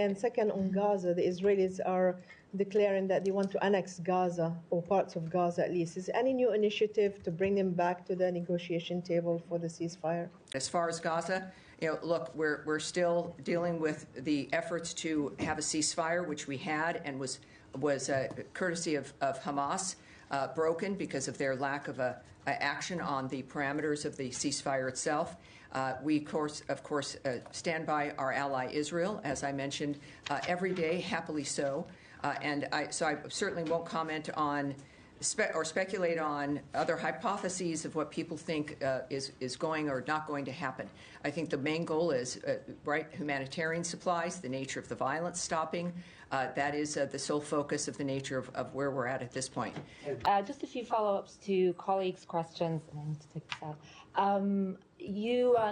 And second, on Gaza, the Israelis are declaring that they want to annex Gaza, or parts of Gaza at least. Is there any new initiative to bring them back to the negotiation table for the ceasefire? As far as Gaza, look, we're still dealing with the efforts to have a ceasefire, which we had and was courtesy of Hamas, broken because of their lack of action on the parameters of the ceasefire itself. We, of course, stand by our ally Israel, as I mentioned, every day, happily so. So I certainly won't comment on or speculate on other hypotheses of what people think is going or not going to happen. I think the main goal is humanitarian supplies, the nature of the violence stopping. That is the sole focus of the nature of where we're at this point. Just a few follow-ups to colleagues' questions, and I need to take this out.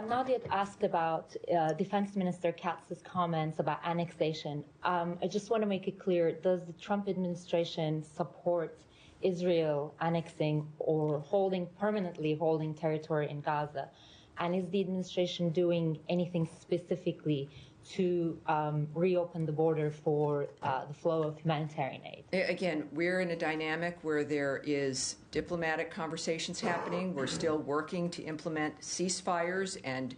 Nadia asked about Defense Minister Katz's comments about annexation. I just want to make it clear, does the Trump administration support Israel annexing or permanently holding territory in Gaza? And is the administration doing anything specifically to reopen the border for the flow of humanitarian aid? Again, we're in a dynamic where there is diplomatic conversations happening. We're still working to implement ceasefires and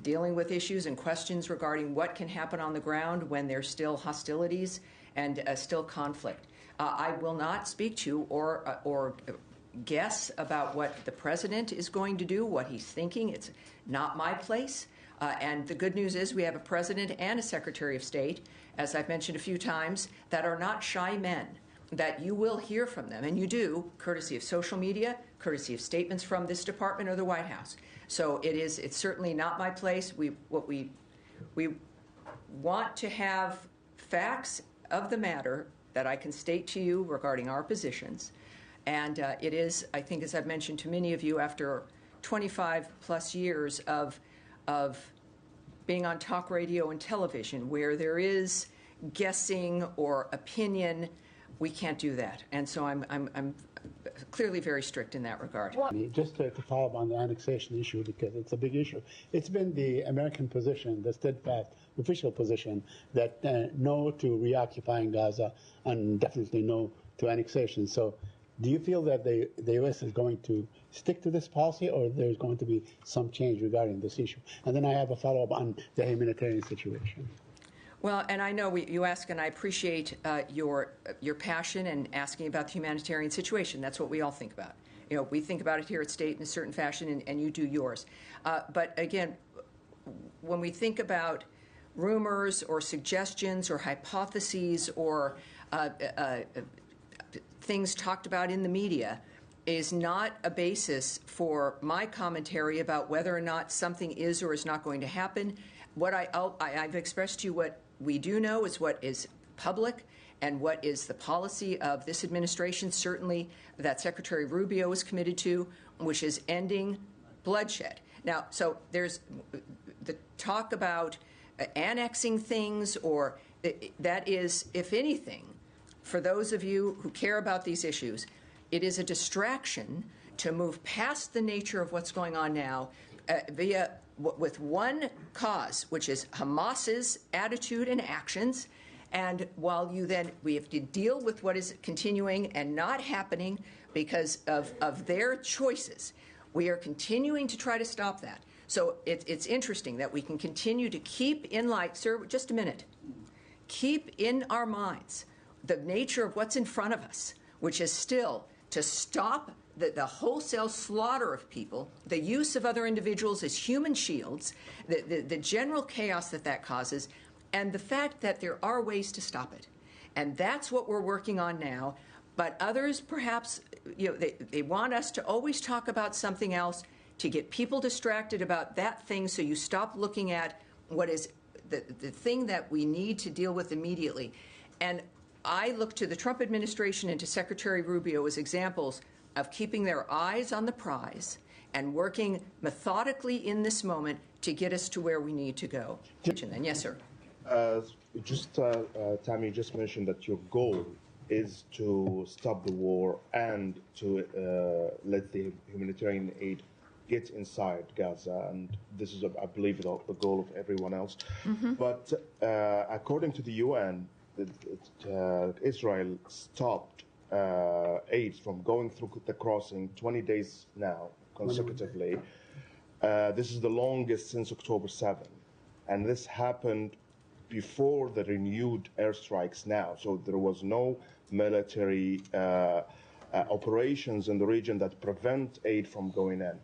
dealing with issues and questions regarding what can happen on the ground when there's still hostilities and still conflict. I will not speak to or guess about what the president is going to do, what he's thinking. It's not my place. And the good news is we have a president and a secretary of state, as I've mentioned a few times, that are not shy men, that you will hear from them. And you do, courtesy of social media, courtesy of statements from this department or the White House. So it's certainly not my place. We want to have facts of the matter that I can state to you regarding our positions. And it is, I think, as I've mentioned to many of you, after 25 plus years of being on talk radio and television where there is guessing or opinion, we can't do that. And so I'm clearly very strict in that regard. Just to follow up on the annexation issue, because it's a big issue. It's been the American position, the steadfast official position, that no to reoccupying Gaza and definitely no to annexation. So do you feel that the U.S. is going to stick to this policy, or there's going to be some change regarding this issue? And then I have a follow-up on the humanitarian situation. Well, and I know you ask, and I appreciate your passion and asking about the humanitarian situation. That's what we all think about. We think about it here at State in a certain fashion, and you do yours. But again, when we think about rumors or suggestions or hypotheses or things talked about in the media, is not a basis for my commentary about whether or not something is or is not going to happen. What I've expressed to you, what we do know is what is public and what is the policy of this administration, certainly that Secretary Rubio is committed to, which is ending bloodshed. Now, so there's the talk about annexing things, or that is, if anything, for those of you who care about these issues, it is a distraction to move past the nature of what's going on now with one cause, which is Hamas's attitude and actions. And while we have to deal with what is continuing and not happening because of their choices, we are continuing to try to stop that. So it's interesting that we can continue to keep in light, sir, just a minute, keep in our minds the nature of what's in front of us, which is still to stop the wholesale slaughter of people, the use of other individuals as human shields, the general chaos that causes, and the fact that there are ways to stop it. And that's what we're working on now. But others, perhaps, they want us to always talk about something else to get people distracted about that thing, so you stop looking at what is the thing that we need to deal with immediately. And I look to the Trump administration and to Secretary Rubio as examples of keeping their eyes on the prize and working methodically in this moment to get us to where we need to go. Yes, sir. Tammy just mentioned that your goal is to stop the war and to let the humanitarian aid get inside Gaza, and this is, I believe, the goal of everyone else. But according to the UN, Israel stopped aid from going through the crossing 20 days now, consecutively. This is the longest since October 7, and this happened before the renewed airstrikes now. So there was no military operations in the region that prevent aid from going in.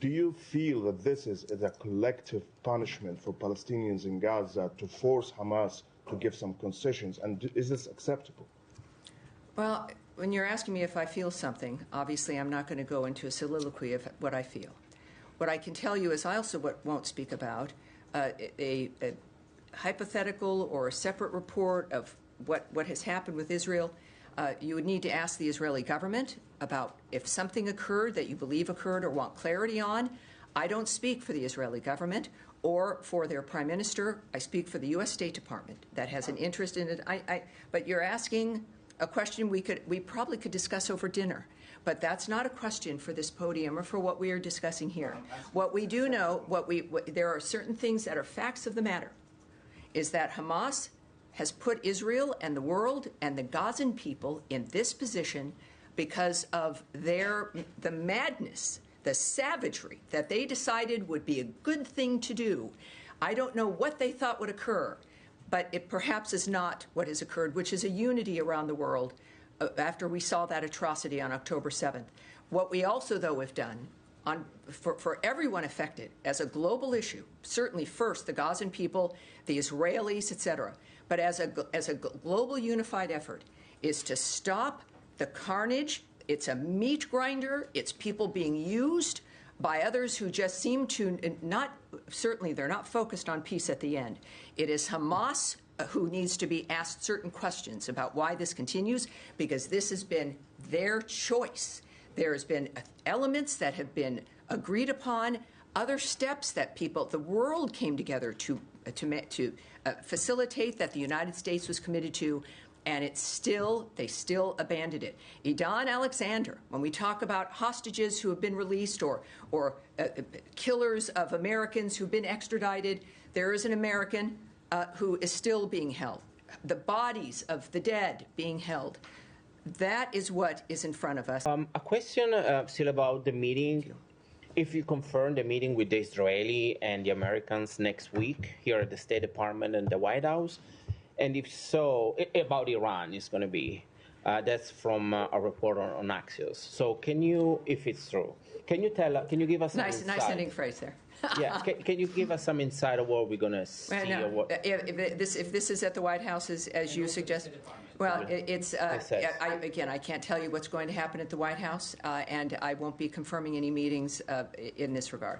Do you feel that this is a collective punishment for Palestinians in Gaza to force Hamas to give some concessions, and is this acceptable? Well, when you're asking me if I feel something, obviously I'm not going to go into a soliloquy of what I feel. What I can tell you is I also won't speak about a hypothetical or a separate report of what has happened with Israel. You would need to ask the Israeli government about if something occurred that you believe occurred or want clarity on. I don't speak for the Israeli government or for their prime minister. I speak for the U.S. State Department that has an interest in it. But you're asking a question we probably could discuss over dinner. But that's not a question for this podium or for what we are discussing here. What we do know, there are certain things that are facts of the matter, is that Hamas has put Israel and the world and the Gazan people in this position because of the madness, the savagery that they decided would be a good thing to do. I don't know what they thought would occur, but it perhaps is not what has occurred, which is a unity around the world after we saw that atrocity on October 7th. What we also, though, have done for everyone affected as a global issue, certainly first the Gazan people, the Israelis, etc., but as a global unified effort, is to stop the carnage. It's a meat grinder. It's people being used by others who just seem to certainly they're not focused on peace at the end. It is Hamas who needs to be asked certain questions about why this continues, because this has been their choice. There has been elements that have been agreed upon, other steps that the world came together to facilitate that the United States was committed to, and they still abandoned it. Idan Alexander, when we talk about hostages who have been released or killers of Americans who've been extradited, there is an American who is still being held. The bodies of the dead being held. That is what is in front of us. A question still about the meeting. If you confirm the meeting with the Israeli and the Americans next week here at the State Department and the White House, and if so, about Iran is going to be. That's from a report on Axios. So can you, if it's true, can you give us some insight? Nice ending phrase there. Yeah, can you give us some insight of what we're going to see? Or what? If this is at the White House, as you suggest, well, I can't tell you what's going to happen at the White House, and I won't be confirming any meetings in this regard.